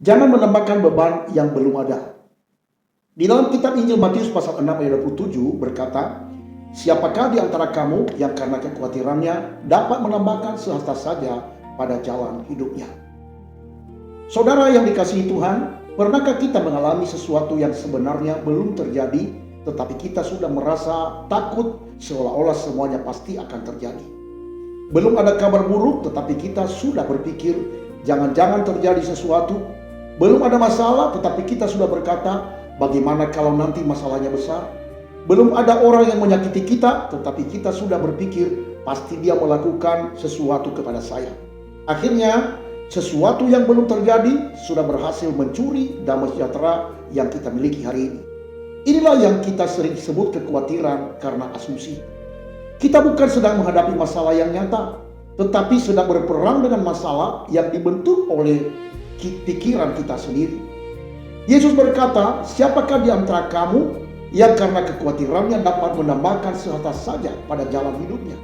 Jangan menambahkan beban yang belum ada. Di dalam kitab Injil Matius pasal 6 ayat 27 berkata, "Siapakah di antara kamu yang karena kekhawatirannya dapat menambahkan sehasta saja pada jalan hidupnya?" Saudara yang dikasihi Tuhan, pernahkah kita mengalami sesuatu yang sebenarnya belum terjadi, tetapi kita sudah merasa takut seolah-olah semuanya pasti akan terjadi? Belum ada kabar buruk, tetapi kita sudah berpikir jangan-jangan terjadi sesuatu. Belum ada masalah, tetapi kita sudah berkata, bagaimana kalau nanti masalahnya besar? Belum ada orang yang menyakiti kita, tetapi kita sudah berpikir pasti dia melakukan sesuatu kepada saya. Akhirnya, sesuatu yang belum terjadi sudah berhasil mencuri damai sejahtera yang kita miliki hari ini. Inilah yang kita sering sebut kekhawatiran karena asumsi. Kita bukan sedang menghadapi masalah yang nyata, tetapi sedang berperang dengan masalah yang dibentuk oleh pikiran kita sendiri. Yesus berkata, "Siapakah di antara kamu yang karena kekhawatirannya dapat menambahkan sehasta saja pada jalan hidupnya?"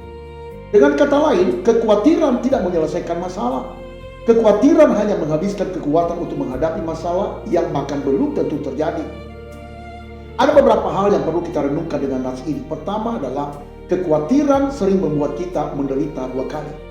Dengan kata lain, kekhawatiran tidak menyelesaikan masalah. Kekhawatiran hanya menghabiskan kekuatan untuk menghadapi masalah yang bahkan belum tentu terjadi. Ada beberapa hal yang perlu kita renungkan dengan nas ini. Pertama adalah kekhawatiran sering membuat kita menderita dua kali.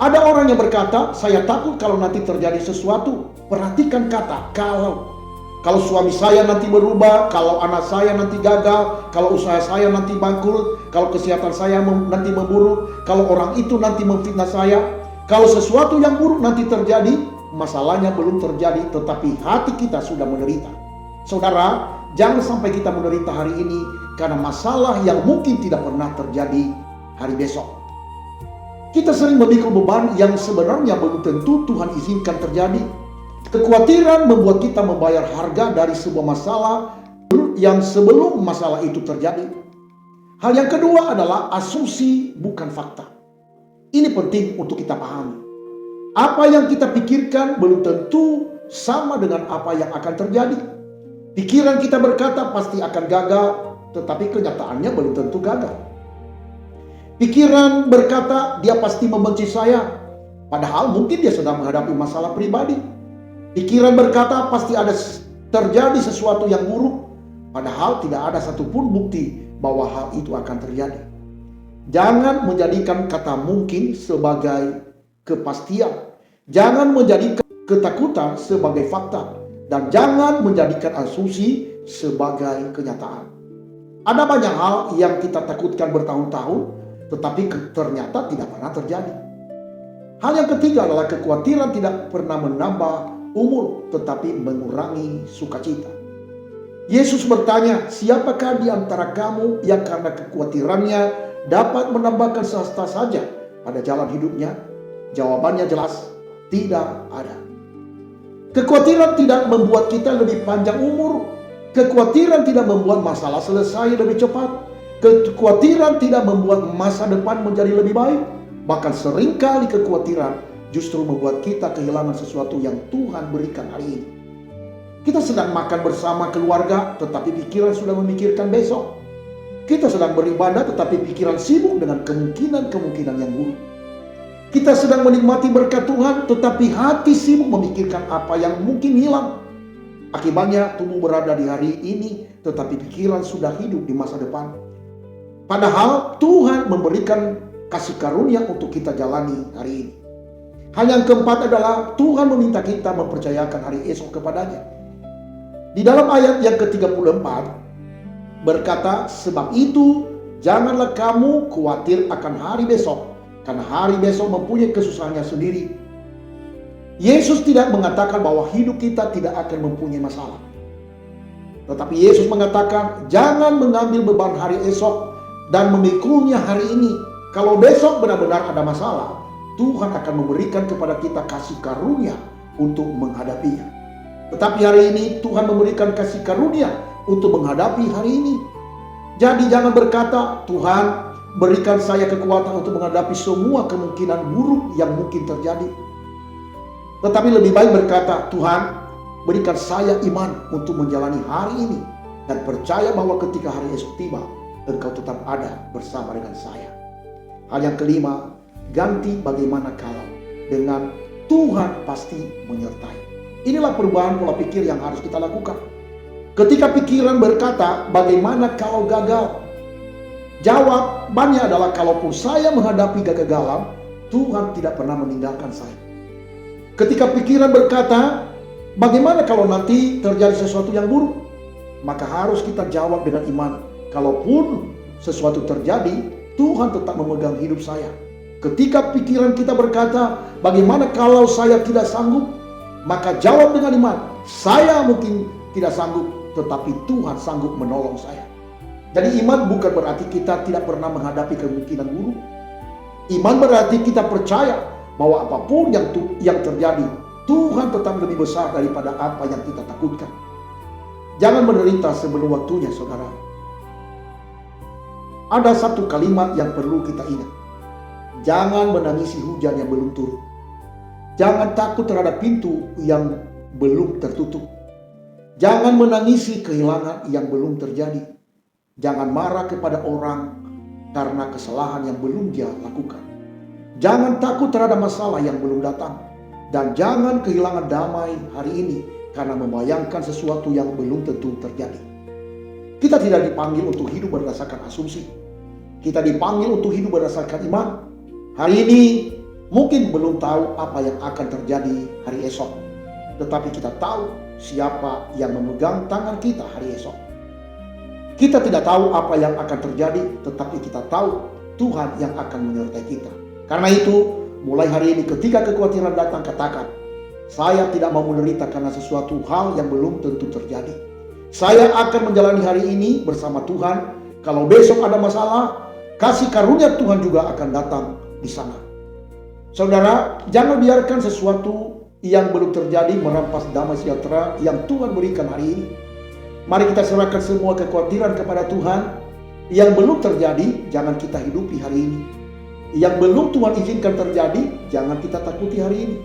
Ada orang yang berkata, "Saya takut kalau nanti terjadi sesuatu." Perhatikan kata kalau. Kalau suami saya nanti berubah, kalau anak saya nanti gagal, kalau usaha saya nanti bangkrut, kalau kesehatan saya nanti memburuk, kalau orang itu nanti memfitnah saya, kalau sesuatu yang buruk nanti terjadi, masalahnya belum terjadi, tetapi hati kita sudah menderita. Saudara, jangan sampai kita menderita hari ini karena masalah yang mungkin tidak pernah terjadi hari besok. Kita sering memikul beban yang sebenarnya belum tentu Tuhan izinkan terjadi. Kekhawatiran membuat kita membayar harga dari sebuah masalah yang sebelum masalah itu terjadi. Hal yang kedua adalah asumsi bukan fakta. Ini penting untuk kita pahami. Apa yang kita pikirkan belum tentu sama dengan apa yang akan terjadi. Pikiran kita berkata pasti akan gagal, tetapi kenyataannya belum tentu gagal. Pikiran berkata dia pasti membenci saya, padahal mungkin dia sedang menghadapi masalah pribadi. Pikiran berkata pasti ada terjadi sesuatu yang buruk, padahal tidak ada satupun bukti bahwa hal itu akan terjadi. Jangan menjadikan kata mungkin sebagai kepastian. Jangan menjadikan ketakutan sebagai fakta. Dan jangan menjadikan asumsi sebagai kenyataan. Ada banyak hal yang kita takutkan bertahun-tahun, tetapi ternyata tidak pernah terjadi. Hal yang ketiga adalah kekhawatiran tidak pernah menambah umur, tetapi mengurangi sukacita. Yesus bertanya, "Siapakah di antara kamu yang karena kekhawatirannya dapat menambahkan sehasta saja pada jalan hidupnya?" Jawabannya jelas, tidak ada. Kekhawatiran tidak membuat kita lebih panjang umur. Kekhawatiran tidak membuat masalah selesai lebih cepat. Kekhawatiran tidak membuat masa depan menjadi lebih baik. Bahkan seringkali kekhawatiran justru membuat kita kehilangan sesuatu yang Tuhan berikan hari ini. Kita sedang makan bersama keluarga, tetapi pikiran sudah memikirkan besok. Kita sedang beribadah, tetapi pikiran sibuk dengan kemungkinan-kemungkinan yang buruk. Kita sedang menikmati berkat Tuhan, tetapi hati sibuk memikirkan apa yang mungkin hilang. Akibatnya tubuh berada di hari ini, tetapi pikiran sudah hidup di masa depan. Padahal Tuhan memberikan kasih karunia untuk kita jalani hari ini. Hal yang keempat adalah Tuhan meminta kita mempercayakan hari esok kepadanya. Di dalam ayat yang ke-34 berkata, "Sebab itu janganlah kamu khawatir akan hari besok, karena hari besok mempunyai kesusahannya sendiri." Yesus tidak mengatakan bahwa hidup kita tidak akan mempunyai masalah. Tetapi Yesus mengatakan, jangan mengambil beban hari esok dan memikulnya hari ini. Kalau besok benar-benar ada masalah, Tuhan akan memberikan kepada kita kasih karunia untuk menghadapinya. Tetapi hari ini Tuhan memberikan kasih karunia untuk menghadapi hari ini. Jadi jangan berkata, "Tuhan, berikan saya kekuatan untuk menghadapi semua kemungkinan buruk yang mungkin terjadi." Tetapi lebih baik berkata, "Tuhan, berikan saya iman untuk menjalani hari ini dan percaya bahwa ketika hari esok tiba, Engkau tetap ada bersama dengan saya." Hal yang kelima, ganti bagaimana kalau dengan Tuhan pasti menyertai. Inilah perubahan pola pikir yang harus kita lakukan. Ketika pikiran berkata, bagaimana kalau gagal? Jawabannya adalah, kalaupun saya menghadapi kegagalan, Tuhan tidak pernah meninggalkan saya. Ketika pikiran berkata, bagaimana kalau nanti terjadi sesuatu yang buruk? Maka harus kita jawab dengan iman, kalaupun sesuatu terjadi, Tuhan tetap memegang hidup saya. Ketika pikiran kita berkata, bagaimana kalau saya tidak sanggup? Maka jawab dengan iman, saya mungkin tidak sanggup, tetapi Tuhan sanggup menolong saya. Jadi iman bukan berarti kita tidak pernah menghadapi kemungkinan buruk. Iman berarti kita percaya bahwa apapun yang terjadi, Tuhan tetap lebih besar daripada apa yang kita takutkan. Jangan menderita sebelum waktunya, saudara. Ada satu kalimat yang perlu kita ingat. Jangan menangisi hujan yang belum turun. Jangan takut terhadap pintu yang belum tertutup. Jangan menangisi kehilangan yang belum terjadi. Jangan marah kepada orang karena kesalahan yang belum dia lakukan. Jangan takut terhadap masalah yang belum datang. Dan jangan kehilangan damai hari ini karena membayangkan sesuatu yang belum tentu terjadi. Kita tidak dipanggil untuk hidup berdasarkan asumsi. Kita dipanggil untuk hidup berdasarkan iman. Hari ini mungkin belum tahu apa yang akan terjadi hari esok. Tetapi kita tahu siapa yang memegang tangan kita hari esok. Kita tidak tahu apa yang akan terjadi, tetapi kita tahu Tuhan yang akan menyertai kita. Karena itu, mulai hari ini ketika kekhawatiran datang, katakan, saya tidak mau menderita karena sesuatu hal yang belum tentu terjadi. Saya akan menjalani hari ini bersama Tuhan. Kalau besok ada masalah, kasih karunia Tuhan juga akan datang di sana. Saudara, jangan biarkan sesuatu yang belum terjadi merampas damai sejahtera yang Tuhan berikan hari ini. Mari kita serahkan semua kekhawatiran kepada Tuhan. Yang belum terjadi, jangan kita hidupi hari ini. Yang belum Tuhan izinkan terjadi, jangan kita takuti hari ini.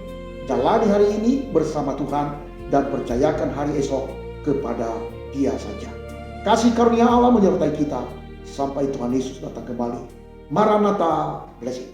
Jalani hari ini bersama Tuhan dan percayakan hari esok kepada Dia saja. Kasih karunia Allah menyertai kita sampai Tuhan Yesus datang kembali. Maranatha, blessing.